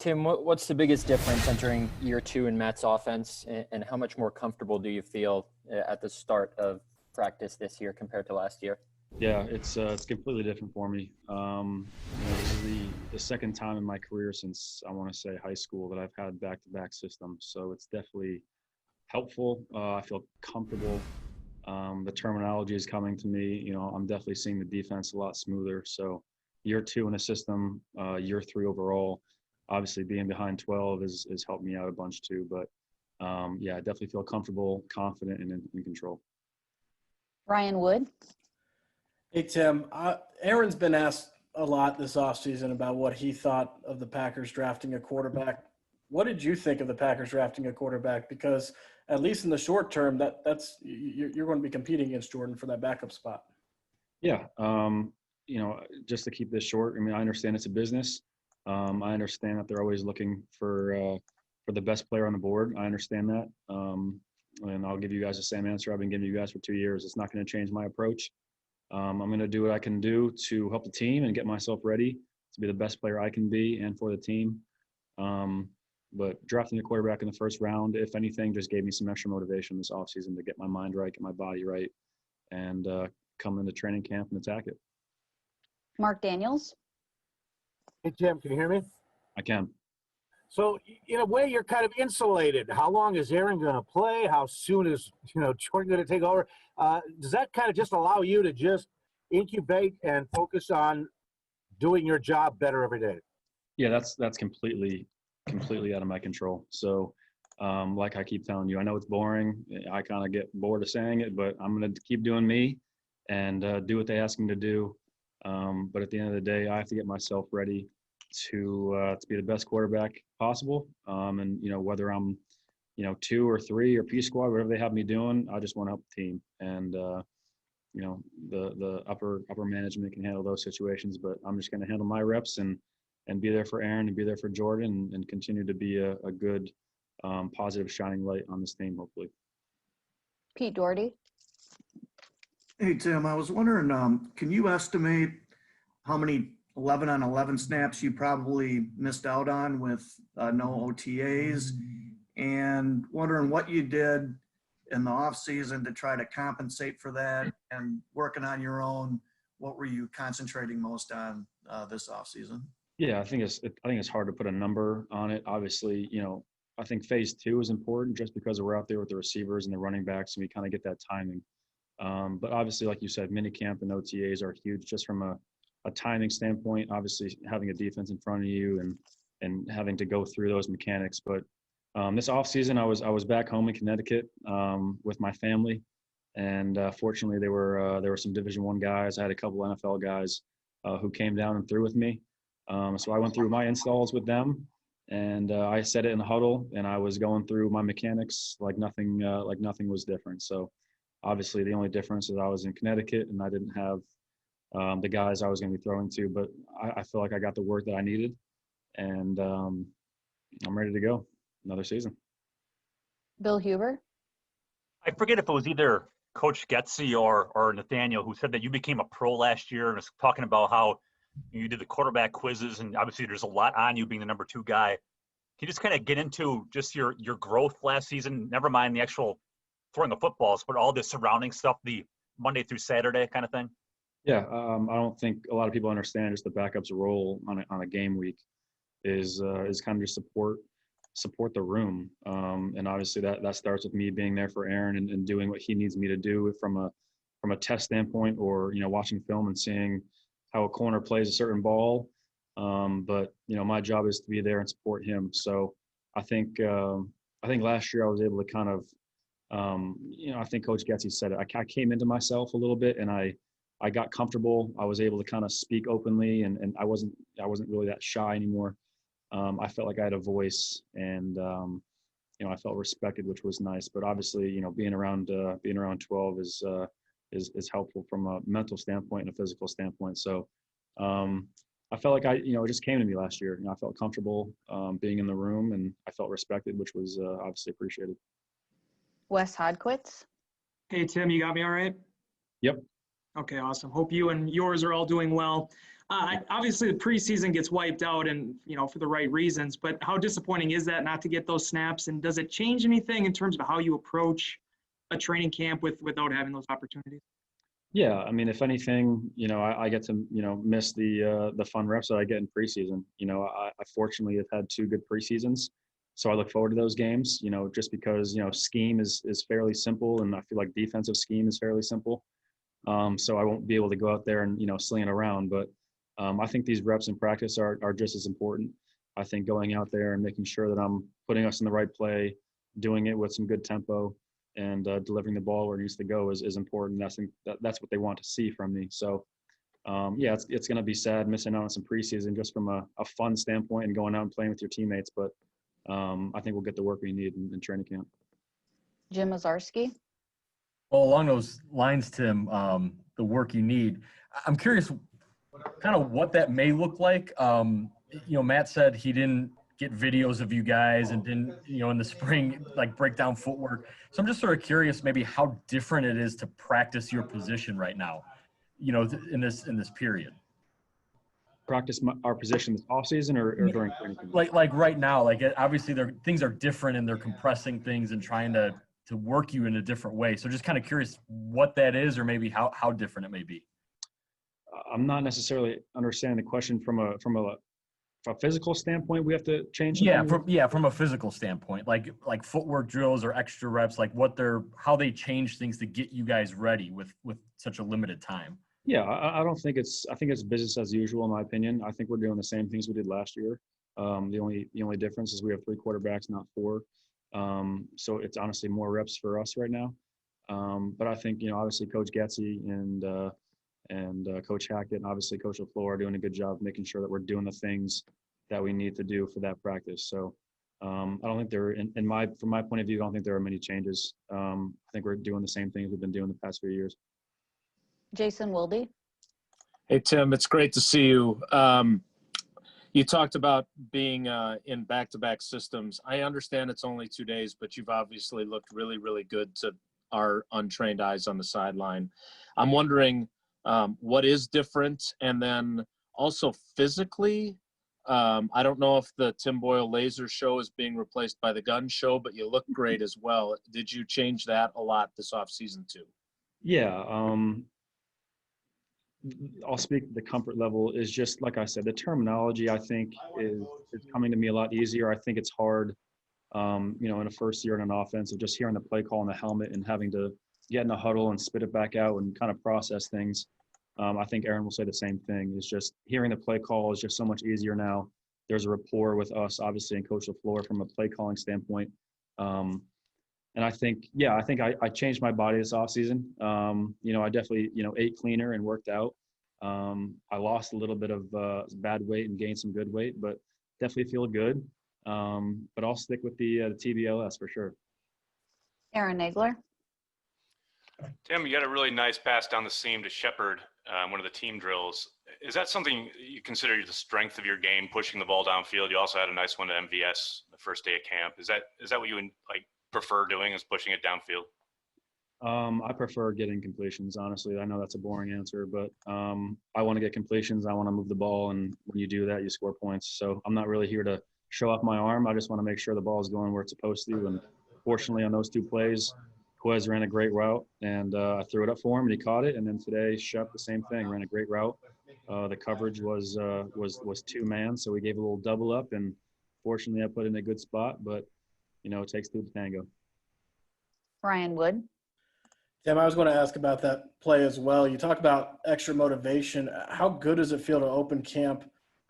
Tim, what's the biggest difference entering year two in Matt's offense, and how much more comfortable do you feel at the start of practice this year compared to last year? Yeah, it's completely different for me. This is the second time in my career since I want to say high school that I've had back-to-back systems. So it's definitely helpful. I feel comfortable. The terminology is coming to me. I'm definitely seeing the defense a lot smoother. So year two in a system, year three overall. Obviously, being behind 12 has helped me out a bunch too. But yeah, I definitely feel comfortable, confident, and in control. Ryan Wood. Hey, Tim. Aaron's been asked a lot this offseason about what he thought of the Packers drafting a quarterback. What did you think of the Packers drafting a quarterback? Because at least in the short term, you're going to be competing against Jordan for that backup spot. Yeah. Just to keep this short, I mean, I understand it's a business. I understand that they're always looking for the best player on the board. I understand that. And I'll give you guys the same answer I've been giving you guys for 2 years. It's not going to change my approach. I'm going to do what I can do to help the team and get myself ready to be the best player I can be and for the team. But drafting a quarterback in the first round, if anything, just gave me some extra motivation this offseason to get my mind right, get my body right, and come into training camp and attack it. Mark Daniels. Hey, Tim, can you hear me? I can. So, in a way, you're kind of insulated. How long is Aaron going to play? How soon is, Jordan going to take over? Does that kind of just allow you to just incubate and focus on doing your job better every day? Yeah, that's completely out of my control. So, like I keep telling you, I know it's boring. I kind of get bored of saying it, but I'm going to keep doing me and do what they ask me to do. But at the end of the day, I have to get myself ready to be the best quarterback possible. And whether I'm 2 or 3 or P squad, whatever they have me doing, I just want to help the team. And the upper management can handle those situations, but I'm just going to handle my reps and be there for Aaron and be there for Jordan and continue to be a good positive shining light on this team, hopefully. Pete Doherty. Hey, Tim, I was wondering, can you estimate how many 11-on-11 snaps you probably missed out on with no OTAs, and wondering what you did in the off season to try to compensate for that, and working on your own, what were you concentrating most on this off season? Yeah, I think it's hard to put a number on it. Obviously, I think phase 2 is important just because we're out there with the receivers and the running backs and we kind of get that timing. But obviously, like you said, minicamp and OTAs are huge just from a timing standpoint. Obviously, having a defense in front of you and having to go through those mechanics. But this offseason, I was back home in Connecticut with my family, and fortunately, there were some Division I guys. I had a couple NFL guys who came down and threw with me. So I went through my installs with them, and I set it in the huddle, and I was going through my mechanics like nothing was different. So obviously, the only difference is I was in Connecticut and I didn't have the guys I was going to be throwing to, but I feel like I got the work that I needed, and I'm ready to go another season. Bill Huber. I forget if it was either Coach Getsy or Nathaniel who said that you became a pro last year and was talking about how you did the quarterback quizzes, and obviously there's a lot on you being the number 2 guy. Can you just kind of get into just your growth last season? Never mind the actual throwing of footballs, but all the surrounding stuff, the Monday through Saturday kind of thing? Yeah, I don't think a lot of people understand just the backup's role on a game week is kind of just support the room, and obviously that starts with me being there for Aaron and doing what he needs me to do from a test standpoint, or watching film and seeing how a corner plays a certain ball. But my job is to be there and support him. So I think last year I was able to kind of I think Coach Getsy said it. I came into myself a little bit, and I got comfortable. I was able to kind of speak openly, and I wasn't really that shy anymore. I felt like I had a voice, and I felt respected, which was nice. But obviously, being around 12 is helpful from a mental standpoint and a physical standpoint. So I felt like it just came to me last year. I felt comfortable being in the room, and I felt respected, which was obviously appreciated. Wes Hodquitz. Hey, Tim, you got me all right? Yep. Okay, awesome. Hope you and yours are all doing well. Obviously, the preseason gets wiped out, and for the right reasons. But how disappointing is that not to get those snaps? And does it change anything in terms of how you approach a training camp without having those opportunities? Yeah, I mean, if anything, I get to miss the fun reps that I get in preseason. I fortunately have had 2 good preseasons, so I look forward to those games. Just because scheme is fairly simple, and I feel like defensive scheme is fairly simple. So I won't be able to go out there and sling it around, but I think these reps in practice are just as important. I think going out there and making sure that I'm putting us in the right play, doing it with some good tempo, and delivering the ball where it needs to go is important. That's what they want to see from me. So, yeah, it's going to be sad missing out on some preseason just from a fun standpoint and going out and playing with your teammates. But I think we'll get the work we need in training camp. Jim Ozarski. Well, along those lines, Tim, the work you need, I'm curious kind of what that may look like. Matt said he didn't get videos of you guys and didn't, in the spring, like break down footwork. So I'm just sort of curious maybe how different it is to practice your position right now, in this period. Practice our position this off season or during training camp? Like right now, obviously things are different and they're compressing things and trying to work you in a different way. So just kind of curious what that is or maybe how different it may be. I'm not necessarily understanding the question from a physical standpoint. We have to change. From a physical standpoint, like footwork drills or extra reps, like how they change things to get you guys ready with such a limited time. Yeah, I don't think I think it's business as usual in my opinion. I think we're doing the same things we did last year. The only difference is we have 3 quarterbacks, not 4. So it's honestly more reps for us right now. But I think obviously Coach Getsy and Coach Hackett and obviously Coach LaFleur are doing a good job making sure that we're doing the things that we need to do for that practice. So I don't think from my point of view, I don't think there are many changes. I think we're doing the same things we've been doing the past few years. Jason Wilde. Hey, Tim, it's great to see you. You talked about being in back-to-back systems. I understand it's only 2 days, but you've obviously looked really, really good to our untrained eyes on the sideline. I'm wondering what is different, and then also physically, I don't know if the Tim Boyle laser show is being replaced by the gun show, but you look great as well. Did you change that a lot this offseason too? Yeah, I'll speak the comfort level is just like I said, the terminology I think is coming to me a lot easier. I think it's hard, in a first year in an offense of just hearing the play call in the helmet and having to get in a huddle and spit it back out and kind of process things. I think Aaron will say the same thing. It's just hearing the play call is just so much easier now. There's a rapport with us, obviously, and Coach LaFleur from a play calling standpoint. And I think I changed my body this offseason. I definitely, ate cleaner and worked out. I lost a little bit of bad weight and gained some good weight, but definitely feel good. But I'll stick with the TBLS for sure. Aaron Nagler. Tim, you got a really nice pass down the seam to Shepard, one of the team drills. Is that something you consider the strength of your game, pushing the ball downfield? You also had a nice one to MVS the first day of camp. Is that what you would prefer doing, is pushing it downfield? I prefer getting completions, honestly. I know that's a boring answer, but I want to get completions. I want to move the ball, and when you do that, you score points. So I'm not really here to show off my arm. I just want to make sure the ball is going where it's supposed to. And fortunately, on those 2 plays, Quez ran a great route, and I threw it up for him, and he caught it. And then today, Shep, the same thing, ran a great route. The coverage was 2-man, so we gave a little double up, and fortunately, I put it in a good spot. But it takes 2 to tango. Ryan Wood. Tim, I was going to ask about that play as well. You talk about extra motivation. How good does it feel to open camp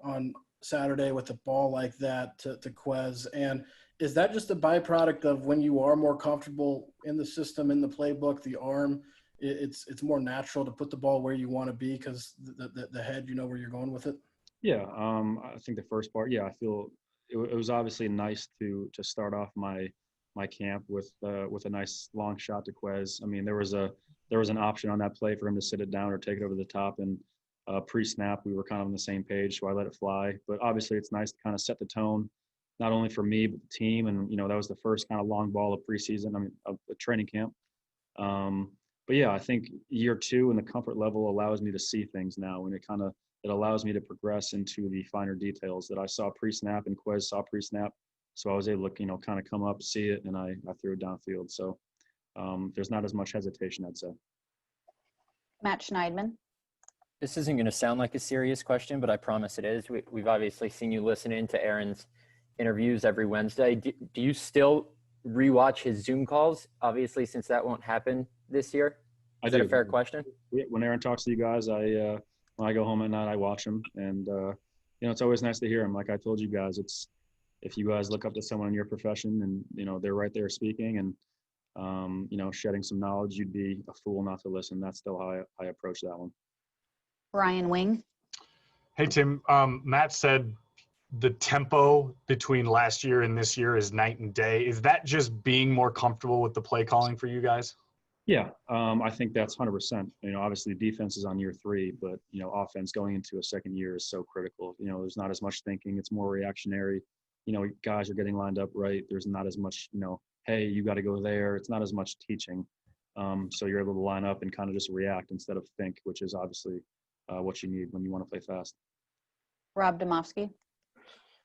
on Saturday with a ball like that to Quez? And is that just a byproduct of when you are more comfortable in the system, in the playbook, the arm, it's more natural to put the ball where you want to be because the head, where you're going with it? Yeah, I think the first part, I feel it was obviously nice to start off my camp with a nice long shot to Quez. I mean, there was an option on that play for him to sit it down or take it over the top, and pre-snap we were kind of on the same page, so I let it fly. But obviously, it's nice to kind of set the tone, not only for me but the team. And that was the first kind of long ball of preseason. I mean, of the training camp. But yeah, I think year 2 and the comfort level allows me to see things now, and it kind of it allows me to progress into the finer details that I saw pre-snap and Quez saw pre-snap. So I was able to, kind of come up, see it, and I threw it downfield. So there's not as much hesitation, I'd say. Matt Schneidman. This isn't going to sound like a serious question, but I promise it is. We've obviously seen you listen in to Aaron's interviews every Wednesday. Do you still rewatch his Zoom calls? Obviously, since that won't happen this year. Is that a fair question? When Aaron talks to you guys, when I go home at night, I watch him, and it's always nice to hear him. Like I told you guys, it's if you guys look up to someone in your profession and they're right there speaking and shedding some knowledge, you'd be a fool not to listen. That's still how I approach that one. Ryan Wing. Hey, Tim. Matt said the tempo between last year and this year is night and day. Is that just being more comfortable with the play calling for you guys? Yeah, I think that's 100%. Obviously defense is on year 3, but, offense going into a second year is so critical. There's not as much thinking. It's more reactionary. Guys are getting lined up right. There's not as much, hey, you got to go there. It's not as much teaching. So you're able to line up and kind of just react instead of think, which is obviously what you need when you want to play fast. Rob Domofsky.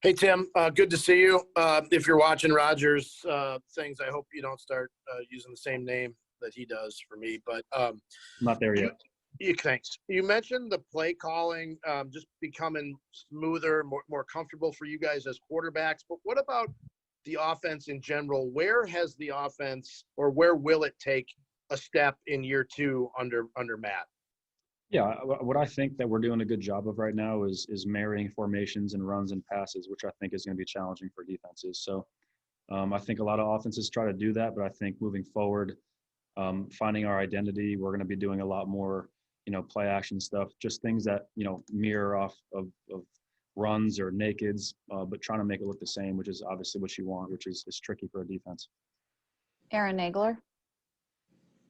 Hey, Tim, good to see you. If you're watching Rogers things, I hope you don't start using the same name that he does for me, but not there yet. Thanks. You mentioned the play calling just becoming smoother, more comfortable for you guys as quarterbacks, but what about the offense in general? Where has the offense, or where will it take a step in year 2 under Matt? Yeah, what I think that we're doing a good job of right now is marrying formations and runs and passes, which I think is going to be challenging for defenses. So I think a lot of offenses try to do that, but I think moving forward, finding our identity, we're going to be doing a lot more, play action stuff, just things that, mirror off of runs or nakeds, but trying to make it look the same, which is obviously what you want, which is tricky for a defense. Aaron Nagler.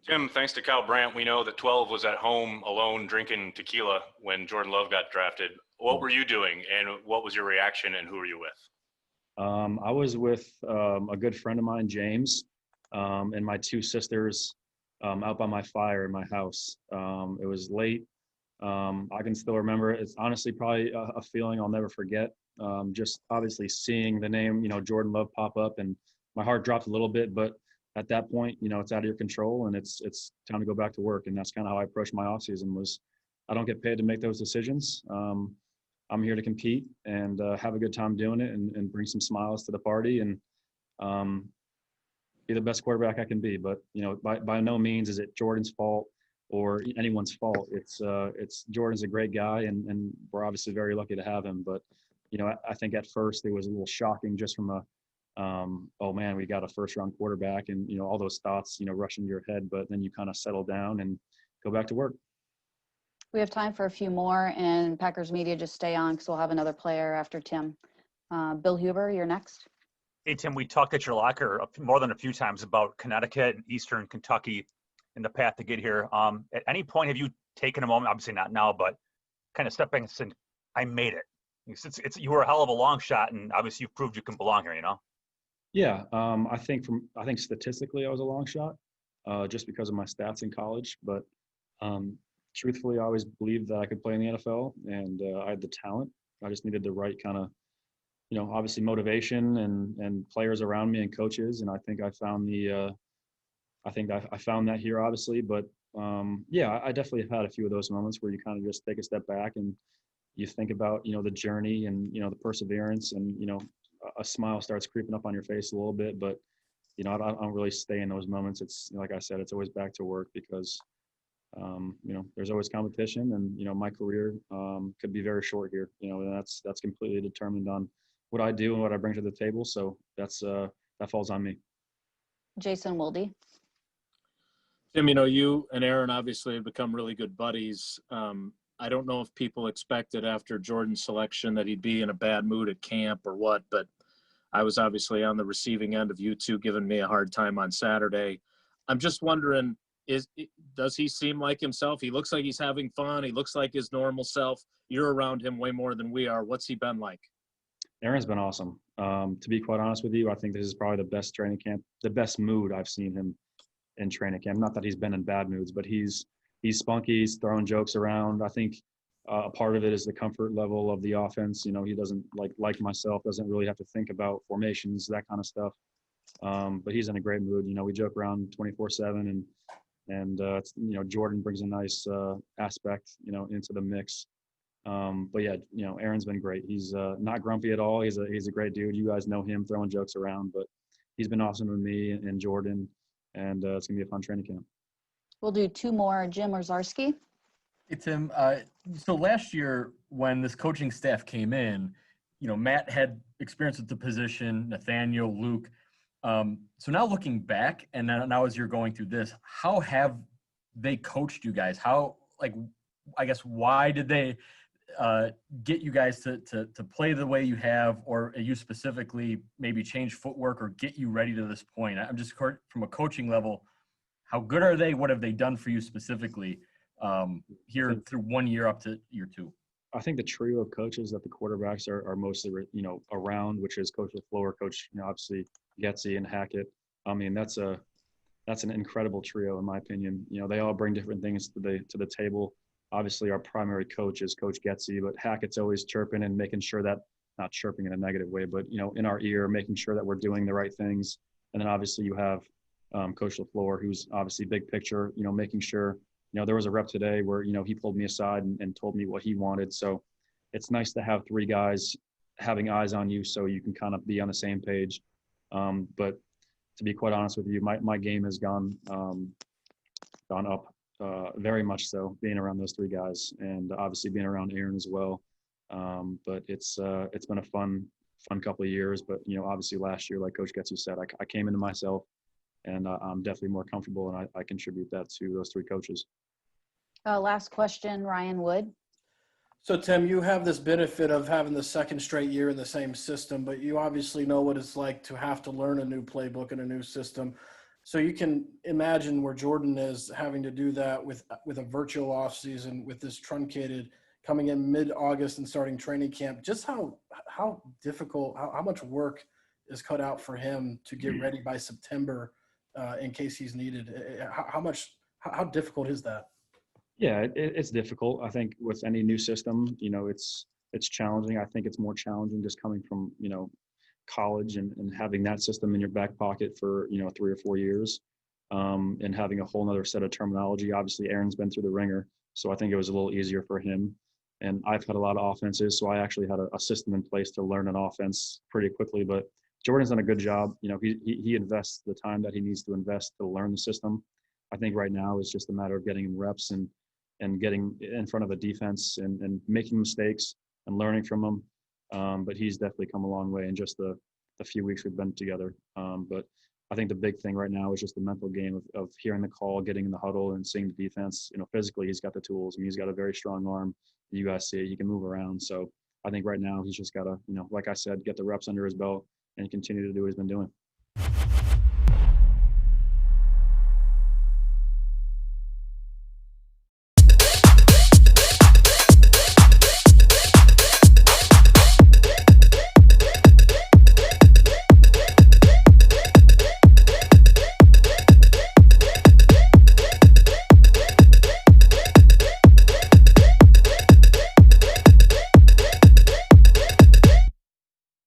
Tim, thanks to Kyle Brandt, we know that 12 was at home alone drinking tequila when Jordan Love got drafted. What were you doing, and what was your reaction, and who were you with? I was with a good friend of mine, James, and my 2 sisters out by my fire in my house. It was late. I can still remember it. It's honestly probably a feeling I'll never forget. Just obviously seeing the name, Jordan Love pop up, and my heart dropped a little bit, but at that point, it's out of your control, and it's time to go back to work. And that's kind of how I approached my offseason. Was I don't get paid to make those decisions. I'm here to compete and have a good time doing it and bring some smiles to the party and be the best quarterback I can be. But, by no means is it Jordan's fault or anyone's fault. It's Jordan's a great guy, and we're obviously very lucky to have him. But, I think at first it was a little shocking just from oh man, we got a first-round quarterback, and all those thoughts rush into your head. But then you kind of settle down and go back to work. We have time for a few more, and Packers media, just stay on because we'll have another player after Tim. Bill Huber, you're next. Hey, Tim, we talked at your locker more than a few times about Connecticut and Eastern Kentucky and the path to get here. At any point, have you taken a moment, obviously not now, but kind of stepping and saying, I made it? You were a hell of a long shot, and obviously you've proved you can belong here, Yeah, I think statistically I was a long shot, just because of my stats in college. But truthfully, I always believed that I could play in the NFL, and I had the talent. I just needed the right kind of, obviously motivation and players around me and coaches. And I think I found I found that here, obviously. But yeah, I definitely have had a few of those moments where you kind of just take a step back and you think about, the journey and, the perseverance, and, a smile starts creeping up on your face a little bit. But, I don't really stay in those moments. It's like I said, it's always back to work because, there's always competition, and, my career could be very short here, and that's completely determined on what I do and what I bring to the table. So that falls on me. Jason Wilde. Tim, you and Aaron obviously have become really good buddies. I don't know if people expected after Jordan's selection that he'd be in a bad mood at camp or what, but I was obviously on the receiving end of you two giving me a hard time on Saturday. I'm just wondering, does he seem like himself? He looks like he's having fun. He looks like his normal self. You're around him way more than we are. What's he been like? Aaron's been awesome. To be quite honest with you, I think this is probably the best training camp, the best mood I've seen him in training camp. Not that he's been in bad moods, but he's spunky, he's throwing jokes around. I think A part of it is the comfort level of the offense. He doesn't like myself, doesn't really have to think about formations, that kind of stuff. But he's in a great mood. We joke around 24/7, and Jordan brings a nice aspect, into the mix. But yeah, Aaron's been great. He's not grumpy at all. He's a great dude. You guys know him, throwing jokes around, but he's been awesome with me and Jordan, and it's gonna be a fun training camp. We'll do two more. Jim or Zarski? Hey, Tim. So last year when this coaching staff came in, Matt had experience with the position, Nathaniel, Luke. So now looking back, and now as you're going through this, how have they coached you guys? I guess, why did they get you guys to play the way you have, or you specifically maybe change footwork or get you ready to this point? I'm just from a coaching level, how good are they? What have they done for you specifically here through 1 year up to year 2? I think the trio of coaches that the quarterbacks are mostly, around, which is Coach LaFleur, Coach, obviously Getsy and Hackett. I mean, that's an incredible trio in my opinion. They all bring different things to the table. Obviously, our primary coach is Coach Getsy, but Hackett's always chirping and making sure that, not chirping in a negative way, but in our ear, making sure that we're doing the right things. And then obviously you have Coach LaFleur, who's obviously big picture, making sure. There was a rep today where, he pulled me aside and told me what he wanted. So it's nice to have 3 guys having eyes on you so you can kind of be on the same page. But to be quite honest with you, my game has gone up very much so, being around those 3 guys, and obviously being around Aaron as well. But it's been a fun couple of years. But, obviously last year, like Coach Getsy said, I came into myself, and I'm definitely more comfortable, and I contribute that to those 3 coaches. Last question, Ryan Wood. So, Tim, you have this benefit of having the second straight year in the same system, but you obviously know what it's like to have to learn a new playbook and a new system. So you can imagine where Jordan is having to do that with a virtual offseason, with this truncated coming in mid-August and starting training camp. Just how difficult, how much work is cut out for him to get ready by September in case he's needed. How difficult is that? Yeah, it's difficult. I think with any new system, it's challenging. I think it's more challenging just coming from, college and having that system in your back pocket for, 3 or 4 years, and having a whole nother set of terminology. Obviously, Aaron's been through the ringer, so I think it was a little easier for him. And I've had a lot of offenses, so I actually had a system in place to learn an offense pretty quickly. But Jordan's done a good job. He invests the time that he needs to invest to learn the system. I think right now it's just a matter of getting him reps and getting in front of a defense and making mistakes and learning from them. But he's definitely come a long way in just the few weeks we've been together. But I think the big thing right now is just the mental game of hearing the call, getting in the huddle, and seeing the defense. Physically, he's got the tools. I mean, he's got a very strong arm. You guys see it. He can move around. So I think right now he's just got to, like I said, get the reps under his belt and continue to do what he's been doing.